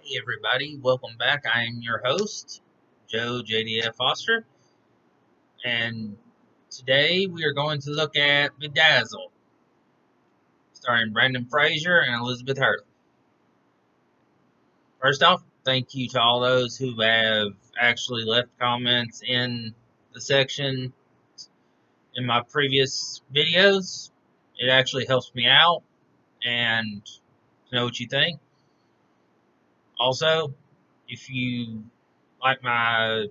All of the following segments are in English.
Hey everybody, welcome back. I am your host, Joe JDF Foster, and today we are going to look at Bedazzled, starring Brandon Fraser and Elizabeth Hurley. First off, thank you to all those who have actually left comments in the section in my previous videos. It actually helps me out and to know what you think. Also, if you like my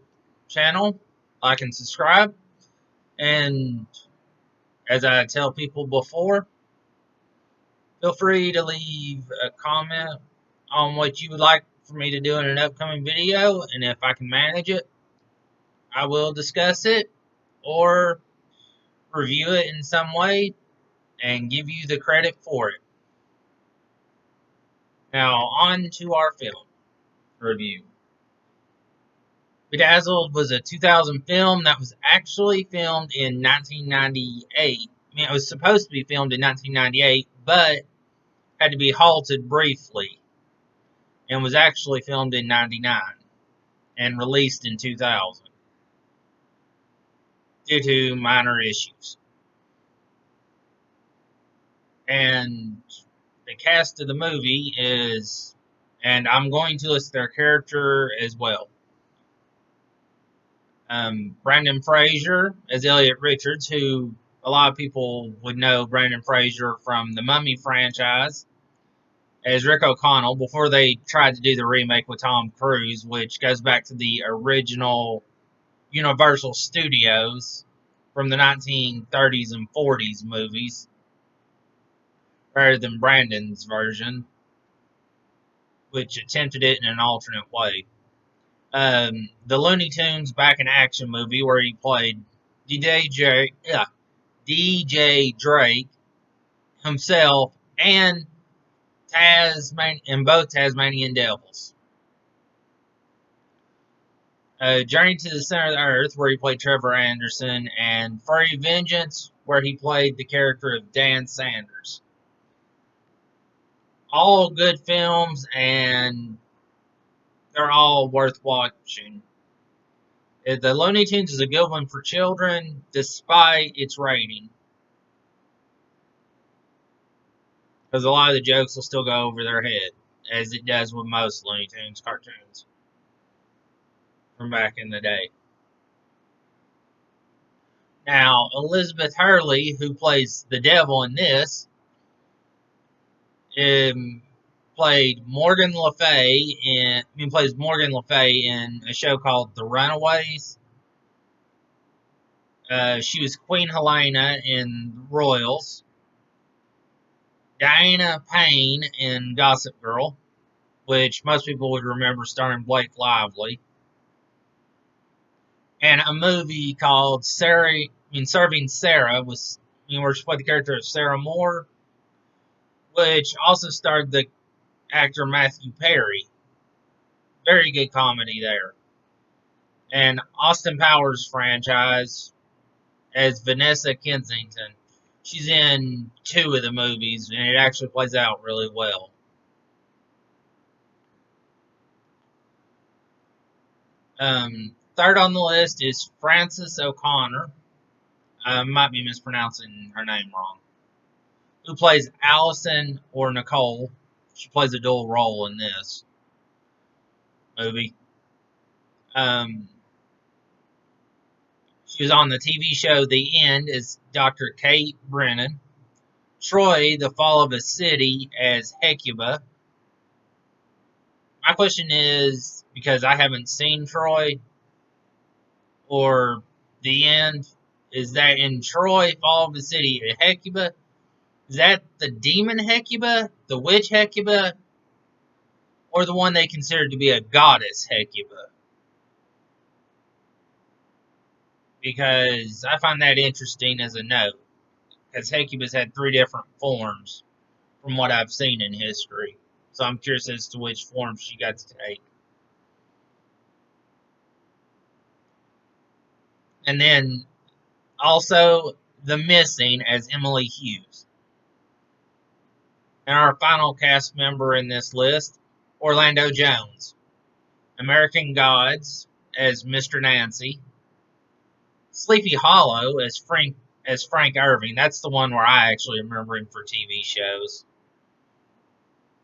channel, like and subscribe. And as I tell people before, feel free to leave a comment on what you would like for me to do in an upcoming video, and if I can manage it, I will discuss it or review it in some way and give you the credit for it. Now, on to our film review. Bedazzled was a 2000 film that was actually filmed in 1998. I mean, it was supposed to be filmed in 1998, but had to be halted briefly and was actually filmed in 99 and released in 2000 due to minor issues. And the cast of the movie is, and I'm going to list their character as well. Brandon Fraser as Elliot Richards, who a lot of people would know Brandon Fraser from the Mummy franchise, as Rick O'Connell before they tried to do the remake with Tom Cruise, which goes back to the original Universal Studios from the 1930s and 40s movies, rather than Brandon's version, which attempted it in an alternate way. The Looney Tunes Back in Action movie, where he played DJ Drake himself and both Tasmanian Devils. Journey to the Center of the Earth, where he played Trevor Anderson, and Furry Vengeance, where he played the character of Dan Sanders. All good films, and they're all worth watching. The Looney Tunes is a good one for children, despite its rating, because a lot of the jokes will still go over their head, as it does with most Looney Tunes cartoons from back in the day. Now, Elizabeth Hurley, who plays the devil in this, played Morgan Le Fay plays Morgan Le Fay in a show called The Runaways. She was Queen Helena in Royals. Diana Payne in Gossip Girl, which most people would remember starring Blake Lively. And a movie called Serving Sarah, where she played the character of Sarah Moore, which also starred the actor Matthew Perry. Very good comedy there. And Austin Powers franchise as Vanessa Kensington. She's in 2 of the movies, and it actually plays out really well. Third on the list is Frances O'Connor. Might be mispronouncing her name wrong. Who plays Allison or Nicole. She plays a dual role in this movie. She was on the TV show The End as Dr. Kate Brennan. Troy, The Fall of a City, as Hecuba. My question is, because I haven't seen Troy or The End, is that in Troy, Fall of a City, Hecuba? Is that the demon Hecuba, the witch Hecuba, or the one they consider to be a goddess Hecuba? Because I find that interesting as a note, because Hecuba's had 3 different forms from what I've seen in history. So I'm curious as to which form she got to take. And then also The Missing as Emily Hughes. And our final cast member in this list Orlando Jones. American Gods as Mr. Nancy. Sleepy Hollow as Frank Irving. That's the one where I actually remember him for TV shows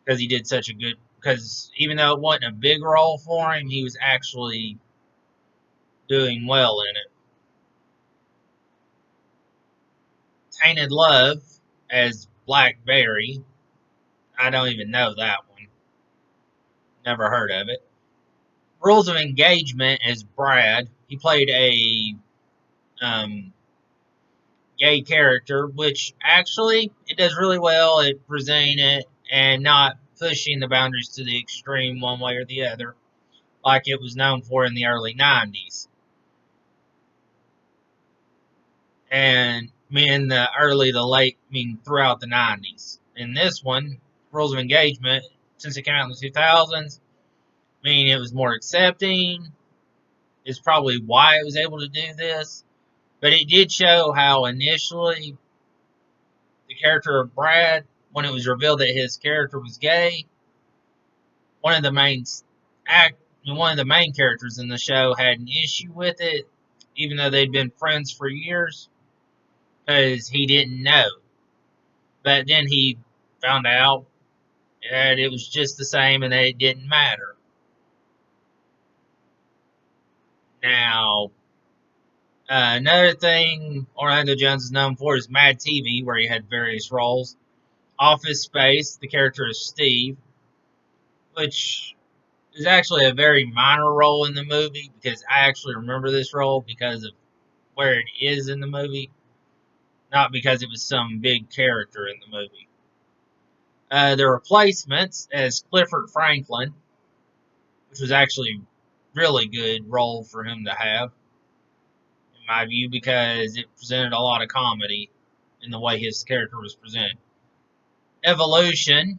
because he did such a good. Because even though it wasn't a big role for him, he was actually doing well in it. Tainted Love as Blackberry. I don't even know that one. Never heard of it. Rules of Engagement as Brad. He played a um, gay character, which actually it does really well at presenting it and not pushing the boundaries to the extreme one way or the other, like it was known for in the early 90s. And in the early to late, throughout the 90s. In this one, Rules of Engagement, since it came out in the 2000s, it was more accepting. Is probably why it was able to do this. But it did show how initially the character of Brad, when it was revealed that his character was gay, one of the main act, one of the main characters in the show had an issue with it, even though they'd been friends for years, because he didn't know. But then he found out that it was just the same and that it didn't matter. Now, another thing Orlando Jones is known for is Mad TV, where he had various roles. Office Space, the character is Steve, which is actually a very minor role in the movie because I actually remember this role because of where it is in the movie, not because it was some big character in the movie. The Replacements as Clifford Franklin, which was actually a really good role for him to have, in my view, because it presented a lot of comedy in the way his character was presented. Evolution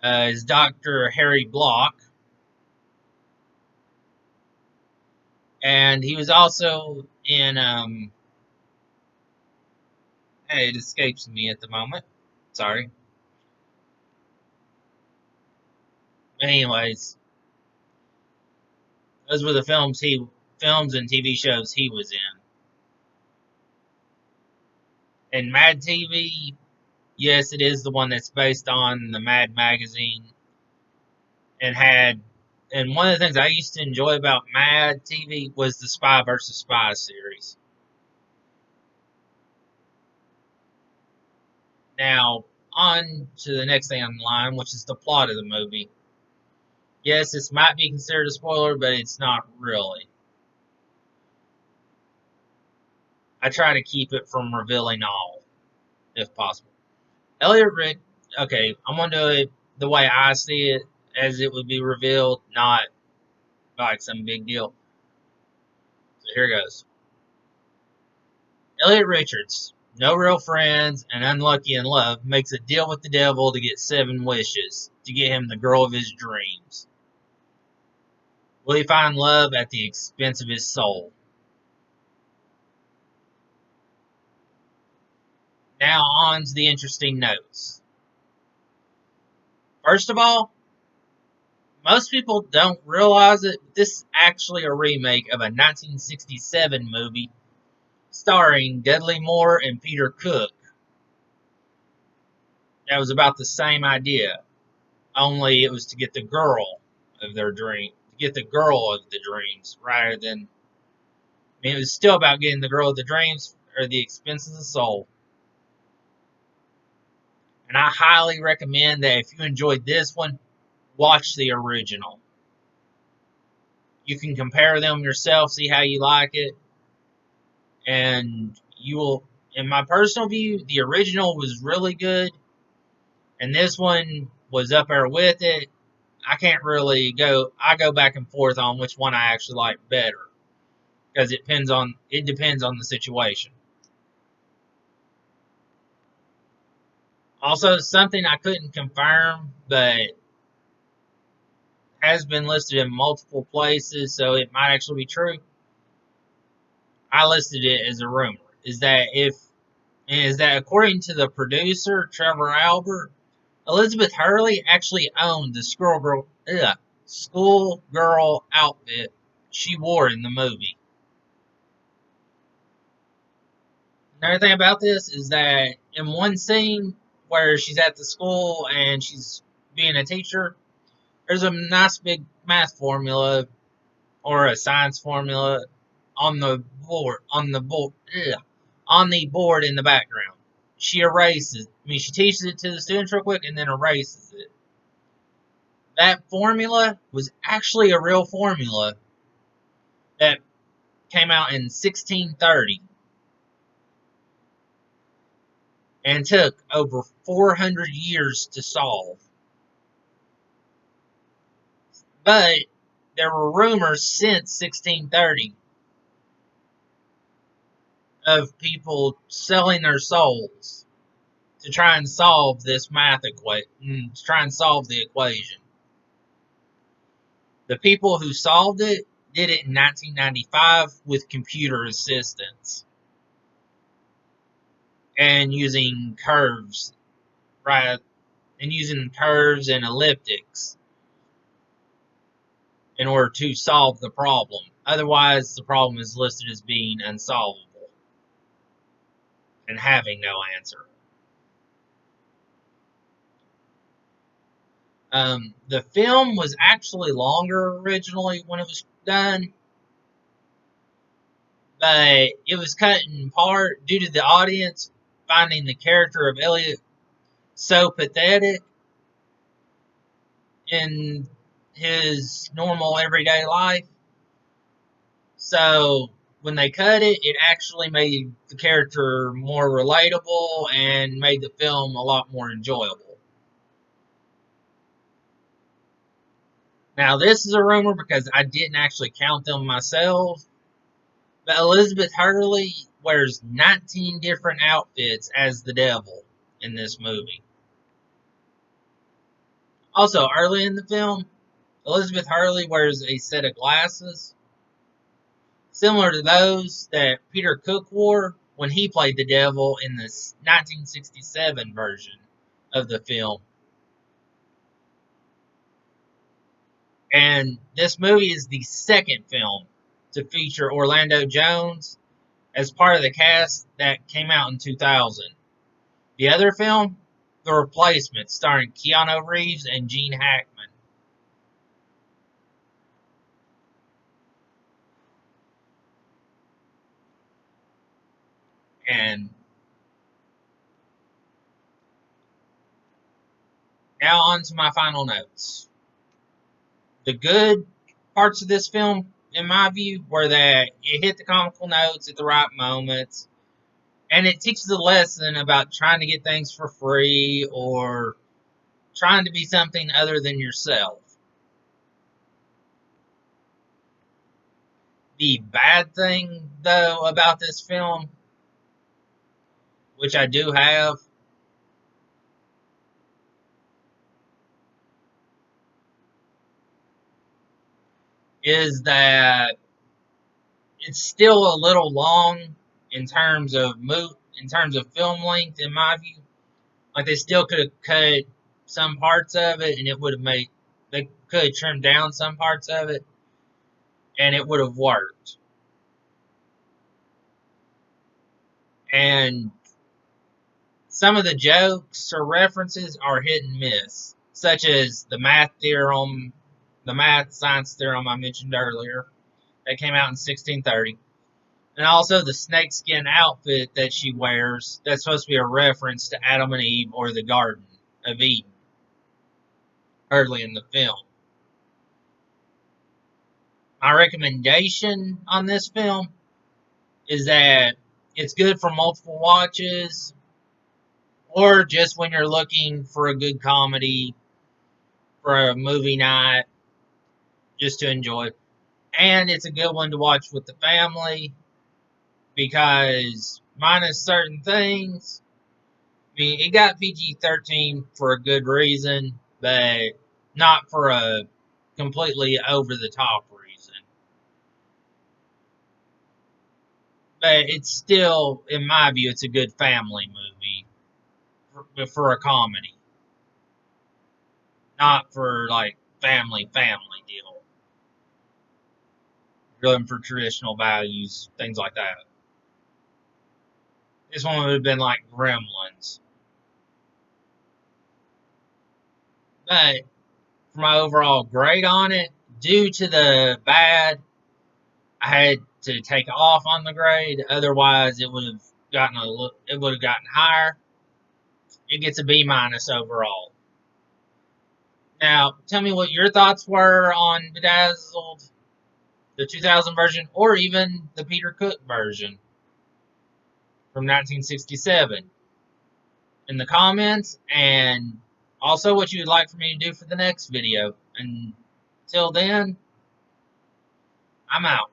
is Dr. Harry Block, and he was also in hey, it escapes me at the moment. Sorry. Anyways, those were the films and TV shows he was in. And Mad TV, yes, it is the one that's based on the Mad magazine and had. And one of the things I used to enjoy about Mad TV was the Spy versus Spy series. Now, on to the next thing on the line, which is the plot of the movie. Yes, this might be considered a spoiler, but it's not really. I try to keep it from revealing all, if possible. Elliot Rich, okay, I'm going to do it the way I see it, as it would be revealed, not like some big deal. So here goes. Elliot Richards, no real friends and unlucky in love, makes a deal with the devil to get 7 wishes to get him the girl of his dreams. Will he find love at the expense of his soul? Now on to the interesting notes. First of all, most people don't realize it. This is actually a remake of a 1967 movie starring Dudley Moore and Peter Cook. That was about the same idea, only it was to get the girl of their dream, to get the girl of the dreams, rather than. It was still about getting the girl of the dreams or the expense of the soul. And I highly recommend that if you enjoyed this one, watch the original. You can compare them yourself, see how you like it, and you will. In my personal view, the original was really good, and this one was up there with it. I can't really go. I go back and forth on which one I actually like better because it depends on the situation. Also, something I couldn't confirm, but has been listed in multiple places, so it might actually be true. I listed it as a rumor. Is that according to the producer Trevor Albert, Elizabeth Hurley actually owned the schoolgirl outfit she wore in the movie. Another thing about this is that in one scene where she's at the school and she's being a teacher, there's a nice big math formula or a science formula on the board in the background. She erases. She teaches it to the students real quick and then erases it. That formula was actually a real formula that came out in 1630 and took over 400 years to solve. But there were rumors since 1630 of people selling their souls to try and solve this math equation, to try and solve the equation. The people who solved it did it in 1995 with computer assistance and using curves, right? And using curves and elliptics in order to solve the problem. Otherwise, the problem is listed as being unsolvable and having no answer. The film was actually longer originally when it was done, but it was cut in part due to the audience finding the character of Elliot so pathetic in his normal everyday life. So when they cut it, it actually made the character more relatable and made the film a lot more enjoyable. Now, this is a rumor because I didn't actually count them myself, but Elizabeth Hurley wears 19 different outfits as the devil in this movie. Also, early in the film, Elizabeth Hurley wears a set of glasses similar to those that Peter Cook wore when he played the devil in the 1967 version of the film. And this movie is the second film to feature Orlando Jones as part of the cast that came out in 2000. The other film, The Replacement, starring Keanu Reeves and Gene Hackman. And now on to my final notes. The good parts of this film, in my view, were that it hit the comical notes at the right moments, and it teaches a lesson about trying to get things for free or trying to be something other than yourself. The bad thing, though, about this film, which I do have, is that it's still a little long in terms of film length, in my view. Like they still could have cut some parts of it, and it would have made they could have trimmed down some parts of it, and it would have worked. And some of the jokes or references are hit and miss, such as the math science theorem I mentioned earlier, that came out in 1630. And also the snakeskin outfit that she wears, that's supposed to be a reference to Adam and Eve or the Garden of Eden early in the film. My recommendation on this film is that it's good for multiple watches or just when you're looking for a good comedy for a movie night just to enjoy. And it's a good one to watch with the family because minus certain things, it got PG-13 for a good reason, but not for a completely over-the-top reason. But it's still, in my view, it's a good family movie for a comedy. not for like family deal. Going for traditional values, things like that. This one would have been like Gremlins. But for my overall grade on it, due to the bad, I had to take off on the grade. Otherwise, it would have gotten higher. It gets a B minus overall. Now, tell me what your thoughts were on Bedazzled, the 2000 version, or even the Peter Cook version from 1967 in the comments, and also what you would like for me to do for the next video. Until then, I'm out.